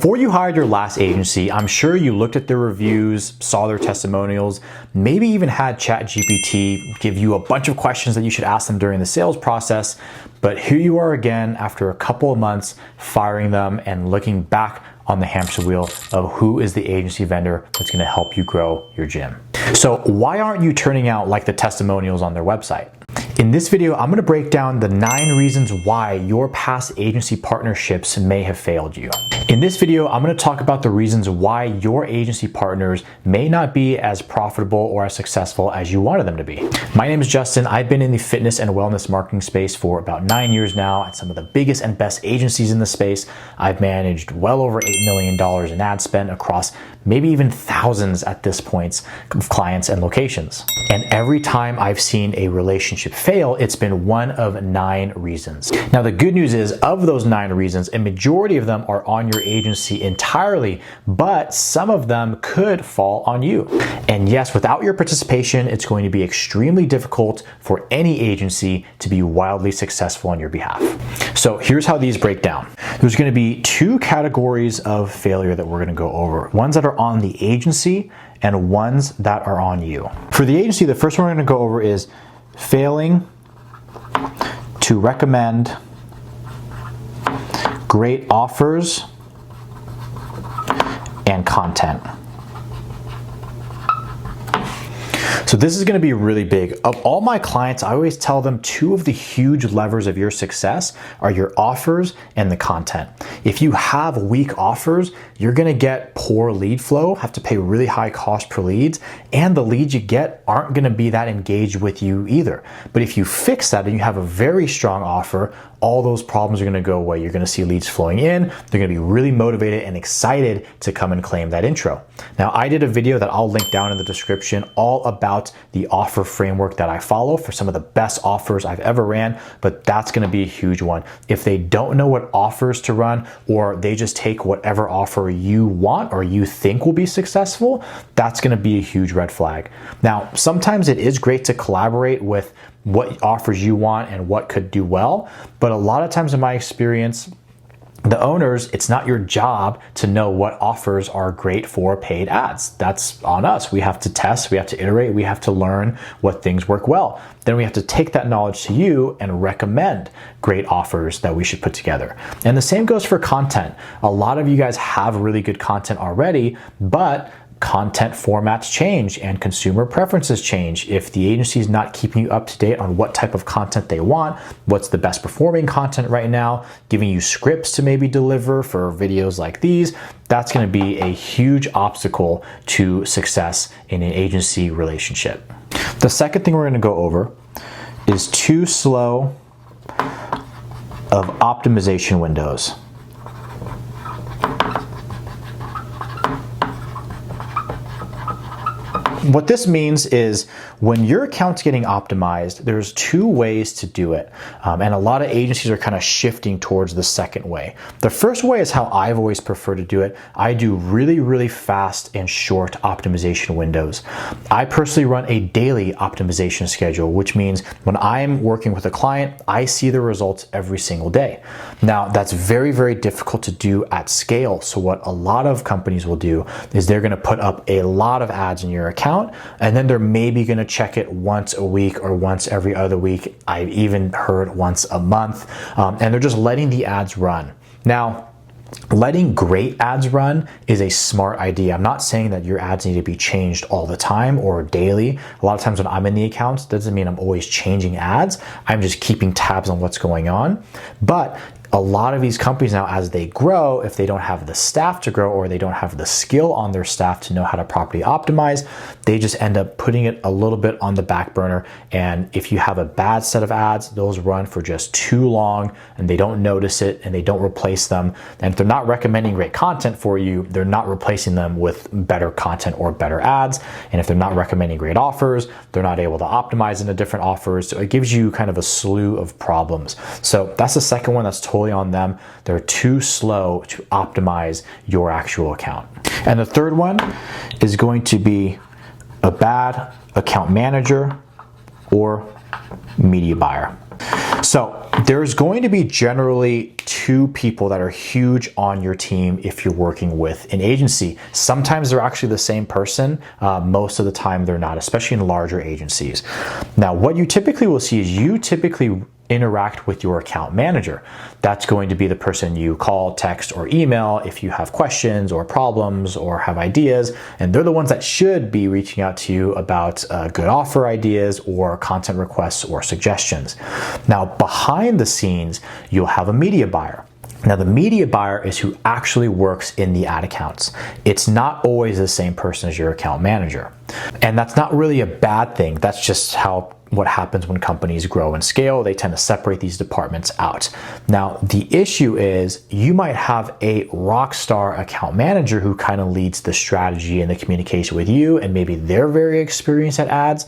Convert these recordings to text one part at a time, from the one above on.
Before you hired your last agency, I'm sure you looked at their reviews, saw their testimonials, maybe even had ChatGPT give you a bunch of questions that you should ask them during the sales process. But here you are again after a couple of months firing them and looking back on the hamster wheel of who is the agency vendor that's going to help you grow your gym. So why aren't you turning out like the testimonials on their website? In this video, I'm going to break down the 9 reasons why your past agency partnerships may have failed you. In this video, I'm going to talk about the reasons why your agency partners may not be as profitable or as successful as you wanted them to be. My name is Justin. I've been in the fitness and wellness marketing space for about 9 years now at some of the biggest and best agencies in the space. I've managed well over $8 million in ad spend across maybe even thousands at this point of clients and locations. And every time I've seen a relationship fail, it's been one of 9 reasons. Now, the good news is, of those 9 reasons, a majority of them are on your agency entirely, but some of them could fall on you. And yes, without your participation, it's going to be extremely difficult for any agency to be wildly successful on your behalf. So here's how these break down. There's going to be 2 categories of failure that we're going to go over. Ones that are on the agency and ones that are on you. For the agency, the first one we're going to go over is failing to recommend great offers and content. So this is going to be really big. Of all my clients, I always tell them 2 of the huge levers of your success are your offers and the content. If you have weak offers, you're going to get poor lead flow, have to pay really high cost per leads, and the leads you get aren't going to be that engaged with you either. But if you fix that and you have a very strong offer, all those problems are going to go away. You're going to see leads flowing in. They're going to be really motivated and excited to come and claim that intro. Now, I did a video that I'll link down in the description all about the offer framework that I follow for some of the best offers I've ever ran, but that's going to be a huge one. If they don't know what offers to run, or they just take whatever offer you want or you think will be successful, that's going to be a huge red flag. Now, sometimes it is great to collaborate with what offers you want and what could do well, but a lot of times in my experience, the owners, it's not your job to know what offers are great for paid ads. That's on us. We have to test, we have to iterate, we have to learn what things work well. Then we have to take that knowledge to you and recommend great offers that we should put together. And the same goes for content. A lot of you guys have really good content already, but content formats change and consumer preferences change. If the agency is not keeping you up to date on what type of content they want, what's the best performing content right now, giving you scripts to maybe deliver for videos like these, that's going to be a huge obstacle to success in an agency relationship. The second thing we're going to go over is too slow of optimization windows. What this means is when your account's getting optimized, there's 2 ways to do it. And a lot of agencies are kind of shifting towards the second way. The first way is how I've always preferred to do it. I do really, really fast and short optimization windows. I personally run a daily optimization schedule, which means when I'm working with a client, I see the results every single day. Now, that's very, very difficult to do at scale. So what a lot of companies will do is they're going to put up a lot of ads in your account, and then they're maybe going to check it once a week or once every other week. I've even heard once a month, and they're just letting the ads run. Now, letting great ads run is a smart idea. I'm not saying that your ads need to be changed all the time or daily. A lot of times when I'm in the accounts, doesn't mean I'm always changing ads. I'm just keeping tabs on what's going on. But a lot of these companies now, as they grow, if they don't have the staff to grow or they don't have the skill on their staff to know how to properly optimize, they just end up putting it a little bit on the back burner. And if you have a bad set of ads, those run for just too long and they don't notice it and they don't replace them. And if they're not recommending great content for you, they're not replacing them with better content or better ads. And if they're not recommending great offers, they're not able to optimize into different offers. So it gives you kind of a slew of problems. So that's the second one. That's totally on them. They're too slow to optimize your actual account. And the third one is going to be a bad account manager or media buyer. So there's going to be generally two people that are huge on your team if you're working with an agency. Sometimes they're actually the same person. Most of the time they're not, especially in larger agencies. Now, what you typically will see is you typically interact with your account manager. That's going to be the person you call, text, or email if you have questions or problems or have ideas, and they're the ones that should be reaching out to you about good offer ideas or content requests or suggestions. Now, behind the scenes, you'll have a media buyer. Now, the media buyer is who actually works in the ad accounts. It's not always the same person as your account manager. And that's not really a bad thing. That's just what happens when companies grow and scale. They tend to separate these departments out. Now, the issue is you might have a rock star account manager who kind of leads the strategy and the communication with you, and maybe they're very experienced at ads,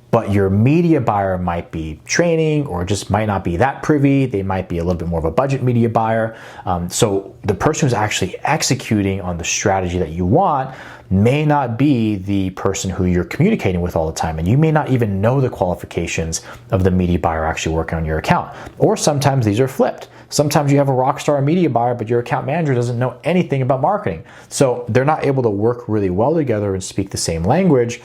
but your media buyer might be training or just might not be that privy. They might be a little bit more of a budget media buyer. So the person who's actually executing on the strategy that you want may not be the person who you're communicating with all the time, and you may not even know the qualifications of the media buyer actually working on your account. Or sometimes these are flipped. Sometimes you have a rock star media buyer, but your account manager doesn't know anything about marketing. So they're not able to work really well together and speak the same language.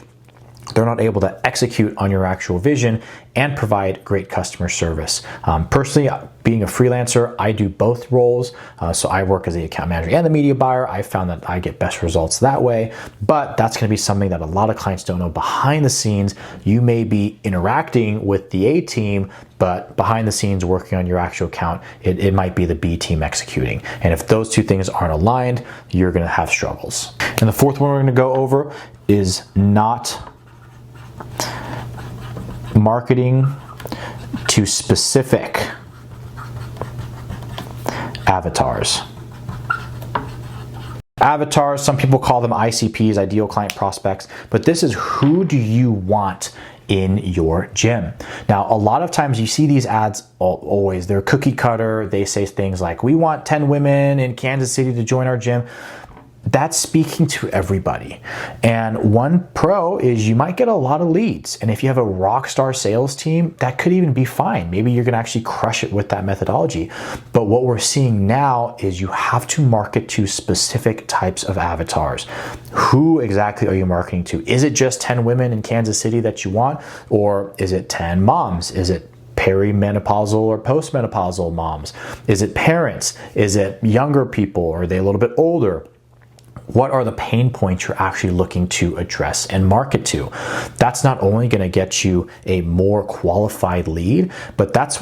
They're not able to execute on your actual vision and provide great customer service. Personally, being a freelancer, I do both roles. So I work as the account manager and the media buyer. I found that I get best results that way, but that's gonna be something that a lot of clients don't know. Behind the scenes, you may be interacting with the A team, but behind the scenes working on your actual account, it might be the B team executing. And if those two things aren't aligned, you're gonna have struggles. And the fourth one we're gonna go over is not marketing to specific avatars. Avatars, some people call them ICPs, ideal client prospects, but this is who do you want in your gym. Now, a lot of times you see these ads always, they're cookie cutter. They say things like, we want 10 women in Kansas City to join our gym. That's speaking to everybody. And one pro is you might get a lot of leads. And if you have a rock star sales team, that could even be fine. Maybe you're gonna actually crush it with that methodology. But what we're seeing now is you have to market to specific types of avatars. Who exactly are you marketing to? Is it just 10 women in Kansas City that you want? Or is it 10 moms? Is it perimenopausal or postmenopausal moms? Is it parents? Is it younger people? Are they a little bit older? What are the pain points you're actually looking to address and market to? That's not only going to get you a more qualified lead, but that's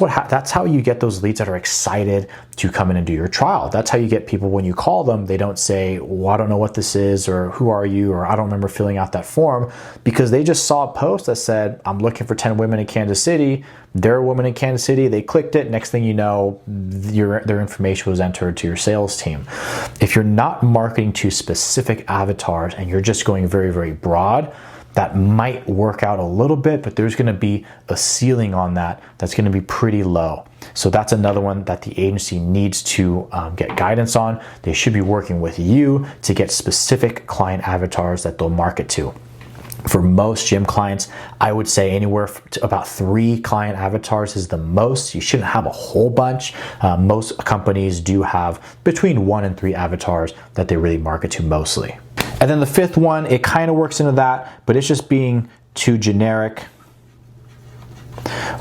how you get those leads that are excited to come in and do your trial. That's how you get people when you call them, they don't say, well, I don't know what this is, or who are you, or I don't remember filling out that form, because they just saw a post that said, I'm looking for 10 women in Kansas City. They're a woman in Kansas City. They clicked it. Next thing you know, their information was entered to your sales team. If you're not marketing to specific avatars and you're just going very, very broad, that might work out a little bit, but there's going to be a ceiling on that that's going to be pretty low. So that's another one that the agency needs to get guidance on. They should be working with you to get specific client avatars that they'll market to. For most gym clients, I would say anywhere to about 3 client avatars is the most. You shouldn't have a whole bunch. Most companies do have between 1 and 3 avatars that they really market to mostly. And then the 5th one, it kind of works into that, but it's just being too generic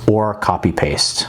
or copy paste.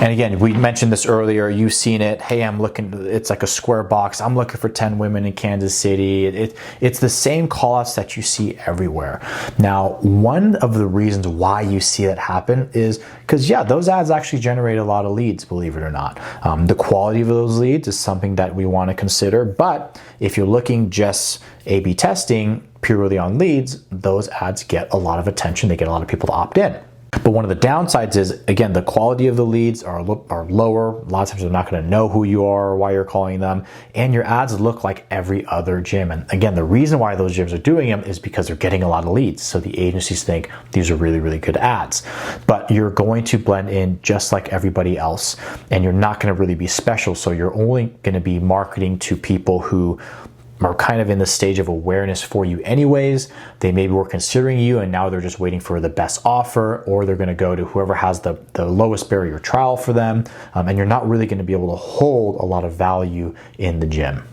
And again, we mentioned this earlier, you've seen it. Hey, I'm looking, it's like a square box. I'm looking for 10 women in Kansas City. It's the same call outs that you see everywhere. Now, one of the reasons why you see that happen is because, yeah, those ads actually generate a lot of leads, believe it or not. The quality of those leads is something that we want to consider. But if you're looking just A/B testing purely on leads, those ads get a lot of attention. They get a lot of people to opt in. But one of the downsides is, again, the quality of the leads are lower. A lot of times they're not going to know who you are or why you're calling them. And your ads look like every other gym. And again, the reason why those gyms are doing them is because they're getting a lot of leads. So the agencies think these are really, really good ads. But you're going to blend in just like everybody else. And you're not going to really be special. So you're only going to be marketing to people who are kind of in the stage of awareness for you anyways. They maybe were considering you and now they're just waiting for the best offer, or they're going to go to whoever has the lowest barrier trial for them, and you're not really going to be able to hold a lot of value in the gym.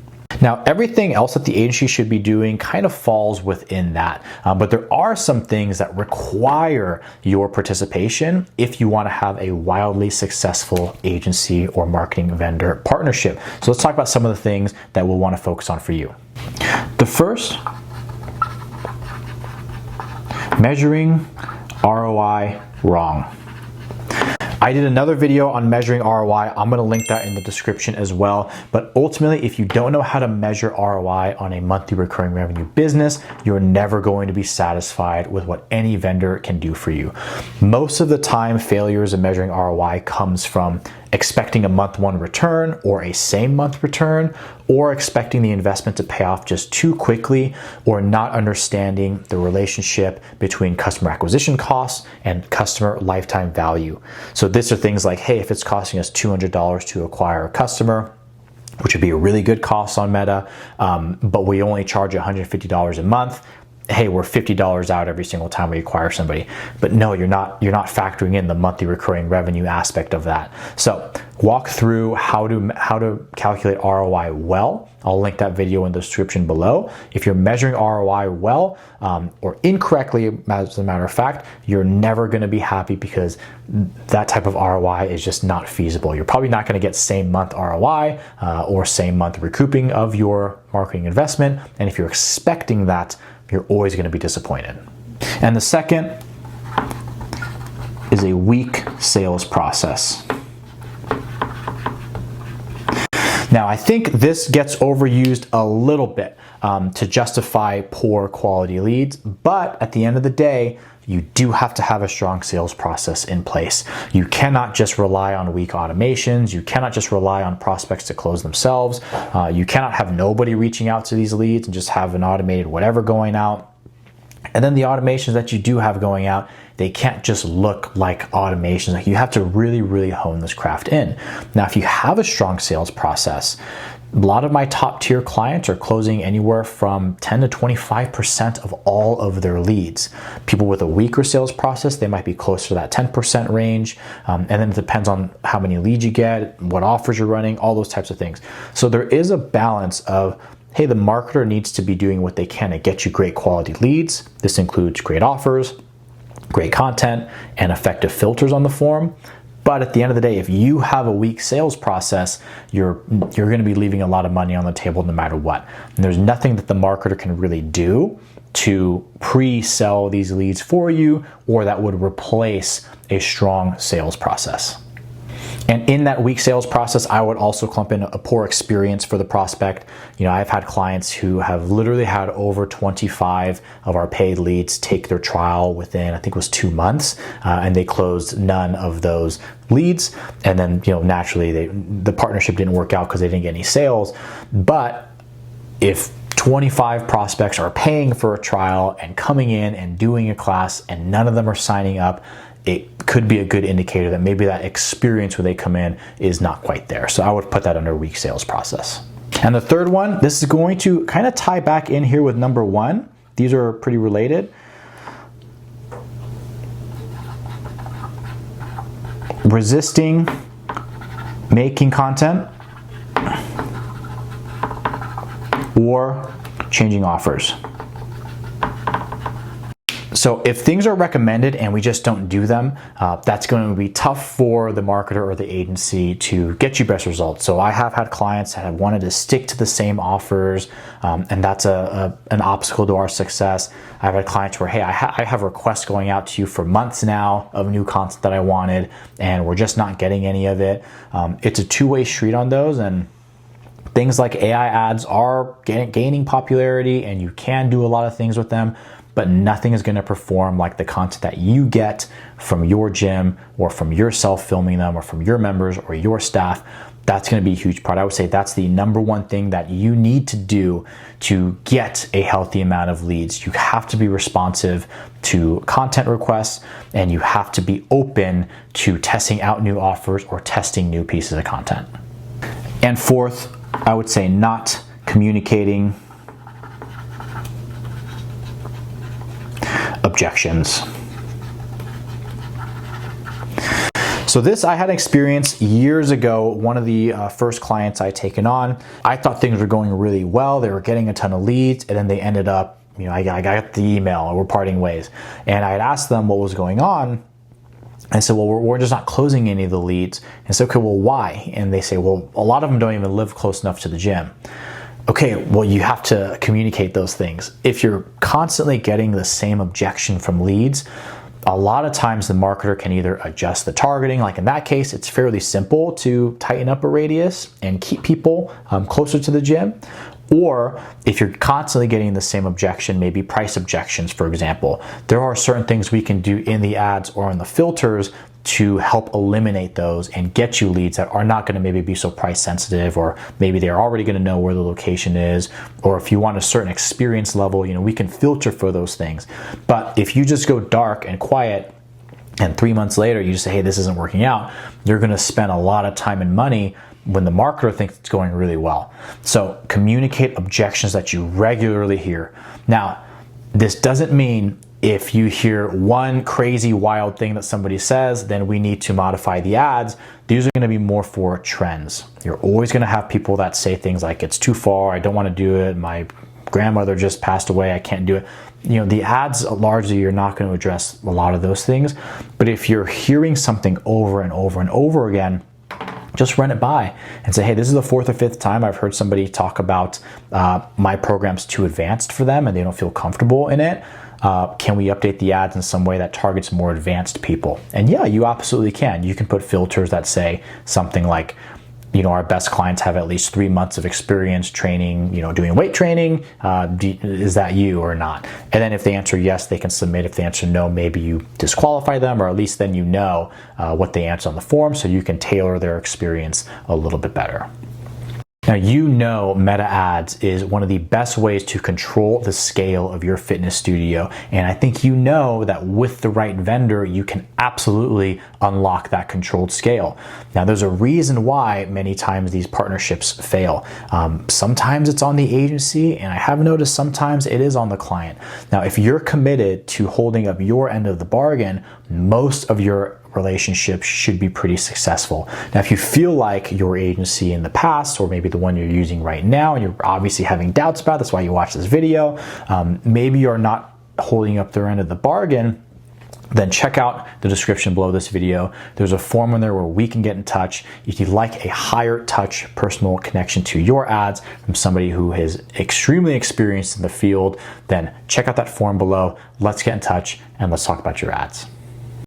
Now, everything else that the agency should be doing kind of falls within that, but there are some things that require your participation if you want to have a wildly successful agency or marketing vendor partnership. So let's talk about some of the things that we'll want to focus on for you. The first, measuring ROI wrong. I did another video on measuring ROI. I'm gonna link that in the description as well. But ultimately, if you don't know how to measure ROI on a monthly recurring revenue business, you're never going to be satisfied with what any vendor can do for you. Most of the time, failures in measuring ROI comes from expecting a month one return or a same month return, or expecting the investment to pay off just too quickly, or not understanding the relationship between customer acquisition costs and customer lifetime value. So these are things like, hey, if it's costing us $200 to acquire a customer, which would be a really good cost on Meta, but we only charge $150 a month, hey, we're $50 out every single time we acquire somebody. But no, you're not factoring in the monthly recurring revenue aspect of that. So walk through how to calculate ROI well. I'll link that video in the description below. If you're measuring ROI well or incorrectly, as a matter of fact, you're never going to be happy, because that type of ROI is just not feasible. You're probably not going to get same month ROI or same month recouping of your marketing investment. And if you're expecting that, you're always going to be disappointed. And the second is a weak sales process. Now, I think this gets overused a little bit to justify poor quality leads, but at the end of the day, you do have to have a strong sales process in place. You cannot just rely on weak automations. You cannot just rely on prospects to close themselves. You cannot have nobody reaching out to these leads and just have an automated whatever going out. And then the automations that you do have going out, they can't just look like automations. Like, you have to really, really hone this craft in. Now, if you have a strong sales process, a lot of my top tier clients are closing anywhere from 10 to 25% of all of their leads. People with a weaker sales process, they might be closer to that 10% range. And then it depends on how many leads you get, what offers you're running, all those types of things. So there is a balance of, hey, the marketer needs to be doing what they can to get you great quality leads. This includes great offers, great content, and effective filters on the form. But at the end of the day, if you have a weak sales process, you're going to be leaving a lot of money on the table no matter what. And there's nothing that the marketer can really do to pre-sell these leads for you, or that would replace a strong sales process. And in that weak sales process, I would also clump in a poor experience for the prospect. You know, I've had clients who have literally had over 25 of our paid leads take their trial within, I think it was 2 months, and they closed none of those leads. And then, you know, naturally the partnership didn't work out because they didn't get any sales. But if 25 prospects are paying for a trial and coming in and doing a class and none of them are signing up, it could be a good indicator that maybe that experience when they come in is not quite there. So I would put that under weak sales process. And the third one, this is going to kind of tie back in here with number one. These are pretty related. Resisting making content or changing offers. So if things are recommended and we just don't do them, that's going to be tough for the marketer or the agency to get you best results. So I have had clients that have wanted to stick to the same offers, and that's an obstacle to our success. I've had clients where, hey, I have requests going out to you for months now of new content that I wanted, and we're just not getting any of it. It's a two-way street on those, and things like AI ads are gaining popularity, and you can do a lot of things with them, but nothing is going to perform like the content that you get from your gym or from yourself filming them or from your members or your staff. That's going to be a huge part. I would say that's the number one thing that you need to do to get a healthy amount of leads. You have to be responsive to content requests, and you have to be open to testing out new offers or testing new pieces of content. And fourth, I would say not communicating objections. So this I had experience years ago. One of the first clients I taken on, I thought things were going really well. They were getting a ton of leads, and then they ended up, I got the email and we're parting ways. And I had asked them what was going on. I said, well, we're just not closing any of the leads. And so, okay, well, why? And they say, well, a lot of them don't even live close enough to the gym. Okay, well, you have to communicate those things. If you're constantly getting the same objection from leads, a lot of times the marketer can either adjust the targeting, like in that case, it's fairly simple to tighten up a radius and keep people closer to the gym. Or if you're constantly getting the same objection, maybe price objections, for example, there are certain things we can do in the ads or in the filters to help eliminate those and get you leads that are not going to maybe be so price sensitive, or maybe they're already going to know where the location is, or if you want a certain experience level, we can filter for those things. But if you just go dark and quiet and 3 months later you just say, hey, this isn't working out, you're going to spend a lot of time and money when the marketer thinks it's going really well. So communicate objections that you regularly hear. Now, this doesn't mean if you hear one crazy wild thing that somebody says, then we need to modify the ads. These are going to be more for trends. You're always going to have people that say things like, it's too far, I don't want to do it, my grandmother just passed away, I can't do it. The ads, largely, you're not going to address a lot of those things. But if you're hearing something over and over and over again, just run it by and say, hey, this is the 4th or 5th time I've heard somebody talk about my program's too advanced for them and they don't feel comfortable in it. Can we update the ads in some way that targets more advanced people? And yeah, you absolutely can. You can put filters that say something like, our best clients have at least 3 months of experience training, doing weight training. Is that you or not? And then if they answer yes, they can submit. If they answer no, maybe you disqualify them, or at least then what they answer on the form, so you can tailor their experience a little bit better. Now, meta ads is one of the best ways to control the scale of your fitness studio. And I think that with the right vendor, you can absolutely unlock that controlled scale. Now, there's a reason why many times these partnerships fail. Sometimes it's on the agency, and I have noticed sometimes it is on the client. Now, if you're committed to holding up your end of the bargain, most of your relationships should be pretty successful. Now, if you feel like your agency in the past, or maybe the one you're using right now, and you're obviously having doubts about, that's why you watch this video, maybe you're not holding up their end of the bargain, then check out the description below this video. There's a form in there where we can get in touch. If you'd like a higher touch personal connection to your ads from somebody who is extremely experienced in the field, then check out that form below. Let's get in touch and let's talk about your ads.